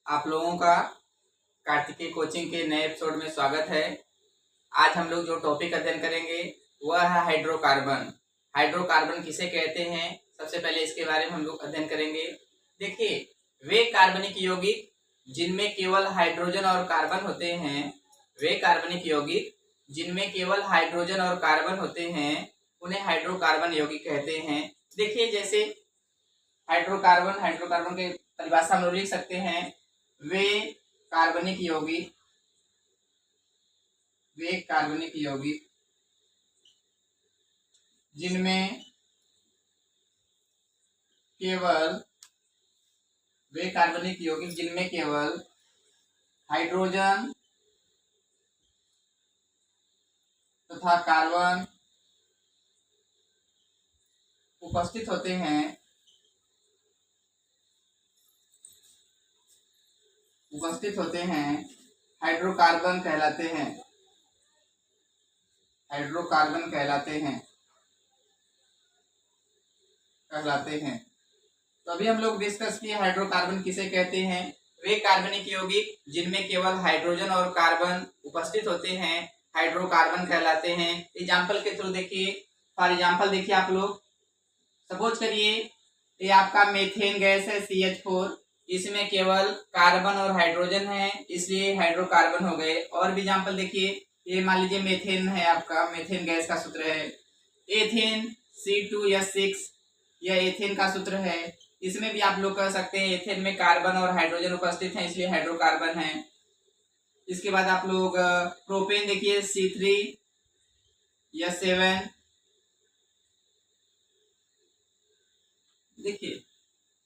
आप लोगों का कार्तिकेय कोचिंग के नए एपिसोड में स्वागत है। आज हम लोग जो टॉपिक अध्ययन करेंगे वह है हाइड्रोकार्बन। हाइड्रोकार्बन किसे कहते हैं, सबसे पहले इसके बारे में हम लोग अध्ययन करेंगे। देखिए, वे कार्बनिक यौगिक जिनमें केवल हाइड्रोजन और कार्बन होते हैं, वे कार्बनिक यौगिक जिनमें केवल हाइड्रोजन और कार्बन होते हैं उन्हें हाइड्रोकार्बन यौगिक कहते हैं। देखिए, जैसे हाइड्रोकार्बन के परिभाषा हम लोग लिख सकते हैं, वे कार्बनिक यौगिक जिनमें केवल हाइड्रोजन तथा कार्बन उपस्थित होते हैं हाइड्रोकार्बन कहलाते हैं। तो अभी हम लोग डिस्कस किए हाइड्रोकार्बन किसे कहते हैं। वे कार्बनिक यौगिक जिनमें केवल हाइड्रोजन और कार्बन उपस्थित होते हैं हाइड्रोकार्बन कहलाते हैं। एग्जाम्पल के थ्रू देखिए, फॉर एग्जाम्पल देखिए, आप लोग सपोज करिए ये आपका मेथेन गैस है CH4, इसमें केवल कार्बन और हाइड्रोजन है इसलिए हाइड्रोकार्बन हो गए। और भी एग्जाम्पल देखिए, ये मान लीजिए मेथेन है, आपका मेथेन गैस का सूत्र है एथेन C2H6, यह एथेन का सूत्र है। इसमें भी आप लोग कह सकते हैं एथेन में कार्बन और हाइड्रोजन उपस्थित है इसलिए हाइड्रोकार्बन है। इसके बाद आप लोग प्रोपेन देखिए C3H7। देखिए,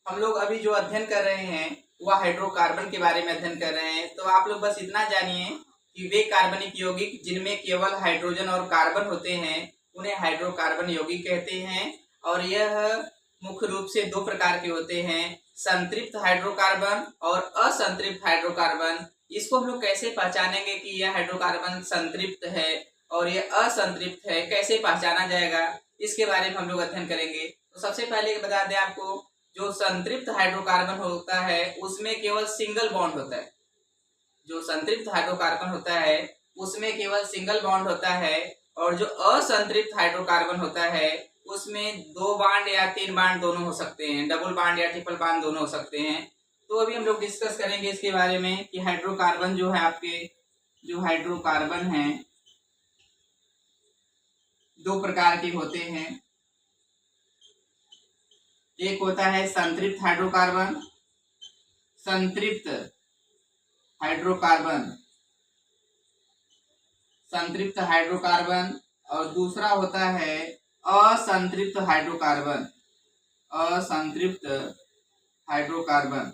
हम लोग अभी जो अध्ययन कर रहे हैं वह हाइड्रोकार्बन के बारे में अध्ययन कर रहे हैं। तो आप लोग बस इतना जानिए कि वे कार्बनिक यौगिक जिनमें केवल हाइड्रोजन और कार्बन होते हैं उन्हें हाइड्रोकार्बन यौगिक कहते हैं। और यह मुख्य रूप से दो प्रकार के होते हैं, संतृप्त हाइड्रोकार्बन और असंतृप्त हाइड्रोकार्बन। इसको हम लोग कैसे पहचानेंगे कि यह हाइड्रोकार्बन संतृप्त है और यह असंतृप्त है, कैसे पहचाना जाएगा, इसके बारे में हम लोग अध्ययन करेंगे। तो सबसे पहले बता दें आपको, जो संतृप्त हाइड्रोकार्बन होता है उसमें केवल सिंगल बॉन्ड होता है। जो संतृप्त हाइड्रोकार्बन होता है उसमें केवल सिंगल बॉन्ड होता है, और जो असंतृप्त हाइड्रोकार्बन होता है उसमें 2 बांड या 3 बांड दोनों हो सकते हैं, डबल बांड या ट्रिपल बांड दोनों हो सकते हैं। तो अभी हम लोग डिस्कस करेंगे इसके बारे में कि हाइड्रोकार्बन जो है, आपके जो हाइड्रोकार्बन हैं 2 प्रकार के होते हैं। एक होता है संतृप्त हाइड्रोकार्बन और दूसरा होता है असंतृप्त हाइड्रोकार्बन।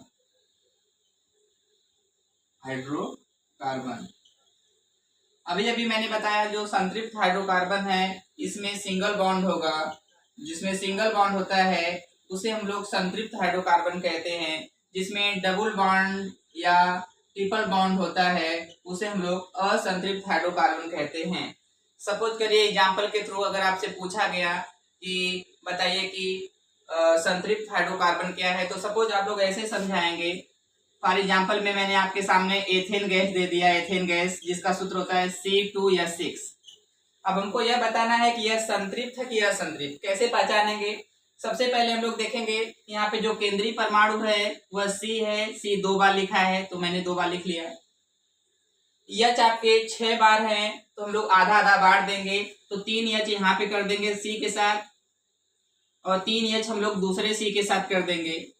अभी मैंने बताया जो संतृप्त हाइड्रोकार्बन है इसमें सिंगल बॉन्ड होगा, जिसमें सिंगल बॉन्ड होता है उसे हम लोग संतृप्त हाइड्रोकार्बन कहते हैं। जिसमें डबल बॉन्ड या ट्रिपल बॉन्ड होता है उसे हम लोग असंतृप्त हाइड्रोकार्बन कहते हैं। सपोज करिए एग्जाम्पल के थ्रू अगर आपसे पूछा गया कि बताइए कि संतृप्त हाइड्रोकार्बन क्या है, तो सपोज आप लोग ऐसे समझाएंगे। फॉर एग्जाम्पल में मैंने आपके सामने एथेन गैस दे दिया, एथेन गैस जिसका सूत्र होता है C2H6। अब हमको यह बताना है कि यह संतृप्त है कि असंतृप्त, कैसे पहचानेंगे। सबसे पहले हम लोग देखेंगे यहाँ पे जो केंद्रीय परमाणु है वह C है, C 2 बार लिखा है तो मैंने 2 बार लिख लिया। H आपके 6 बार है तो हम लोग आधा आधा बांट देंगे, तो 3 H यहाँ पे कर देंगे C के साथ और 3 H हम लोग दूसरे C के साथ कर देंगे।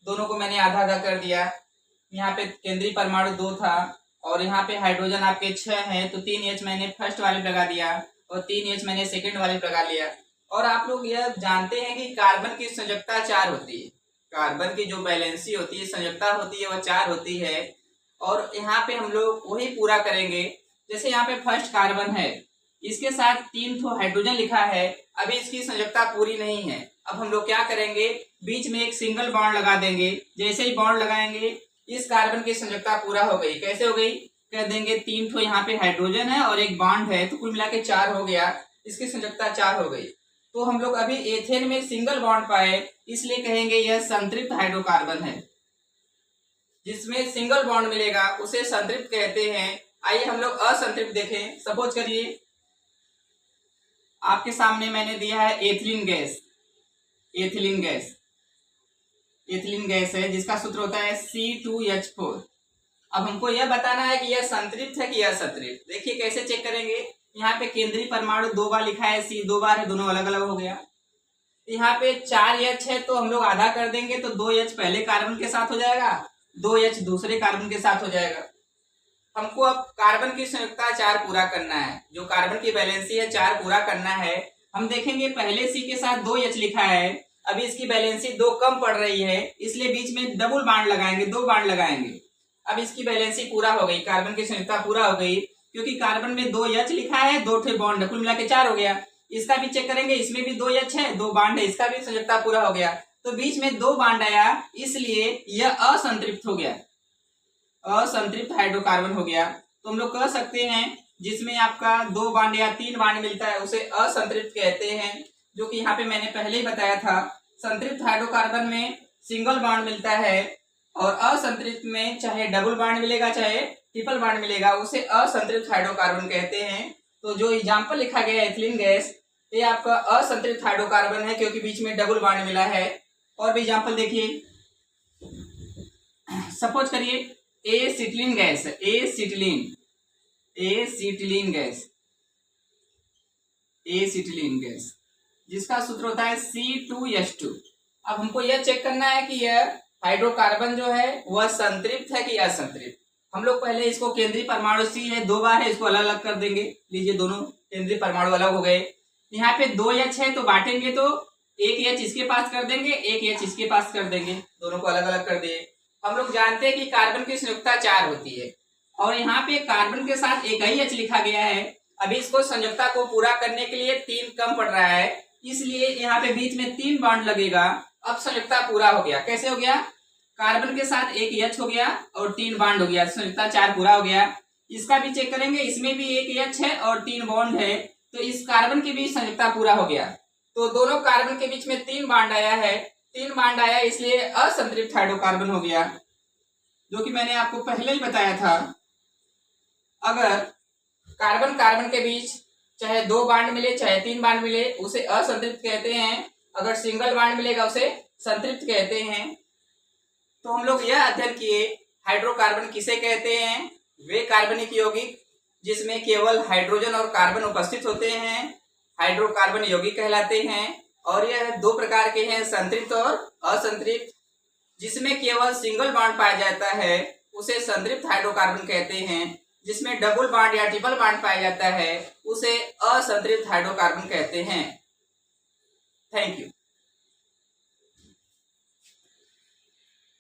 दोनों को मैंने आधा आधा कर दिया। यहाँ पे केंद्रीय परमाणु 2 था और यहाँ पे हाइड्रोजन आपके 6 है तो 3 H मैंने फर्स्ट वाले लगा दिया और 3 H मैंने सेकंड वाले लगा लिया। और आप लोग यह जानते हैं कि कार्बन की संयोजकता 4 होती है, कार्बन की जो बैलेंसी होती है, संयोजकता होती है, वह 4 होती है। और यहाँ पे हम लोग वही पूरा करेंगे। जैसे यहाँ पे फर्स्ट कार्बन है, इसके साथ 3 ठो हाइड्रोजन लिखा है, अभी इसकी संयोजकता पूरी नहीं है। अब हम लोग क्या करेंगे, बीच में एक सिंगल बॉन्ड लगा देंगे। जैसे ही बॉन्ड लगाएंगे इस कार्बन की संयोजकता पूरा हो गई। कैसे हो गई, कह देंगे 3 ठो यहाँ पे हाइड्रोजन है और एक बॉन्ड है तो कुल मिला के 4 हो गया, इसकी संयोजकता 4 हो गई। तो हम लोग अभी एथेन में सिंगल बॉन्ड पाए इसलिए कहेंगे यह संतृप्त हाइड्रोकार्बन है। जिसमें सिंगल बॉन्ड मिलेगा उसे संतृप्त कहते हैं। आइए हम लोग असंतृप्त देखें। सपोज करिए आपके सामने मैंने दिया है ethylene gas. Ethylene gas, ethylene gas है जिसका सूत्र होता है C2H4। अब हमको यह बताना है कि यह संतृप्त है कि असंतृप्त। देखिए कैसे चेक करेंगे। यहाँ पे केंद्रीय परमाणु 2 बार लिखा है, C 2 बार है, दोनों अलग अलग हो गया। यहाँ पे 4H है तो हम लोग आधा कर देंगे तो 2H पहले कार्बन के साथ हो जाएगा, 2H दूसरे कार्बन के साथ हो जाएगा। हमको अब कार्बन की संयुक्ता 4 पूरा करना है। जो कार्बन की वैलेंसी है 4 पूरा करना है। हम देखेंगे पहले C के साथ 2H लिखा है, अभी इसकी वैलेंसी 2 कम पड़ रही है, इसलिए बीच में डबल बांड लगाएंगे, 2 बांड लगाएंगे। अब इसकी वैलेंसी पूरा हो गई, कार्बन की संयुक्ता पूरा हो गई, क्योंकि कार्बन में 2H लिखा है, 2 ठे बॉन्ड, कुल मिला के 4 हो गया। इसका भी चेक करेंगे, इसमें भी 2H है, 2 बांड है, इसका भी संयुक्ता पूरा हो गया। तो बीच में 2 बांड आया, इसलिए यह असंतृप्त हो गया, असंतृप्त हाइड्रोकार्बन हो गया। तो हम लोग कह सकते हैं जिसमें आपका 2 बांड या 3 बांड मिलता है उसे असंतृप्त कहते हैं, जो कि यहाँ पे मैंने पहले ही बताया था। संतृप्त हाइड्रोकार्बन में सिंगल बांड मिलता है और असंतृप्त में चाहे डबल बांड मिलेगा चाहे ट्रिपल बांड मिलेगा, उसे असंतृप्त हाइड्रोकार्बन कहते हैं। तो जो एग्जाम्पल लिखा गया है एथिलीन गैस, ये आपका असंतृप्त हाइड्रोकार्बन है क्योंकि बीच में डबल बांड मिला है। और भी एग्जाम्पल देखिए, सपोज करिए acetylene gas, acetylene gas, acetylene gas जिसका सूत्र होता है C2H2। अब हमको यह चेक करना है कि यह हाइड्रोकार्बन जो है वह संतृप्त है कि असंतृप्त। हम लोग पहले इसको केंद्रीय परमाणु C है, 2 बार है, इसको अलग अलग कर देंगे। लीजिए दोनों केंद्रीय परमाणु अलग हो गए। यहाँ पे 2H है तो बांटेंगे तो 1H इसके पास कर देंगे, 1H इसके पास कर देंगे, दोनों को अलग अलग कर दिए। हम लोग जानते हैं कि कार्बन की संयुक्ता 4 होती है और यहाँ पे कार्बन के साथ एक ही H लिखा गया है। अभी इसको संयुक्ता को पूरा करने के लिए 3 कम पड़ रहा है, इसलिए यहाँ पे बीच में 3 बॉन्ड लगेगा। अब संयुक्ता पूरा हो गया। कैसे हो गया? कार्बन के साथ एक H हो गया और 3 बॉन्ड हो गया, संयुक्ता 4 पूरा हो गया। इसका भी चेक करेंगे, इसमें भी एक H है और 3 बॉन्ड है, तो इस कार्बन की भी संयुक्ता पूरा हो गया। तो दोनों कार्बन के बीच में 3 बॉन्ड आया है, 3 बॉन्ड आया इसलिए असंतृप्त हाइड्रोकार्बन हो गया, जो कि मैंने आपको पहले ही बताया था। अगर कार्बन कार्बन के बीच चाहे 2 बॉन्ड मिले चाहे 3 बॉन्ड मिले उसे असंतृप्त कहते हैं, अगर सिंगल बॉन्ड मिलेगा उसे संतृप्त कहते हैं। तो हम लोग यह अध्ययन किए हाइड्रोकार्बन किसे कहते हैं। वे कार्बनिक यौगिक जिसमें केवल हाइड्रोजन और कार्बन उपस्थित होते हैं हाइड्रोकार्बन यौगिक कहलाते हैं। और यह 2 प्रकार के हैं, संतृप्त और असंतृप्त। जिसमें केवल सिंगल बॉन्ड पाया जाता है उसे संतृप्त हाइड्रोकार्बन कहते हैं, जिसमें डबल बॉन्ड या ट्रिपल बॉन्ड पाया जाता है उसे असंतृप्त हाइड्रोकार्बन कहते हैं। Thank you.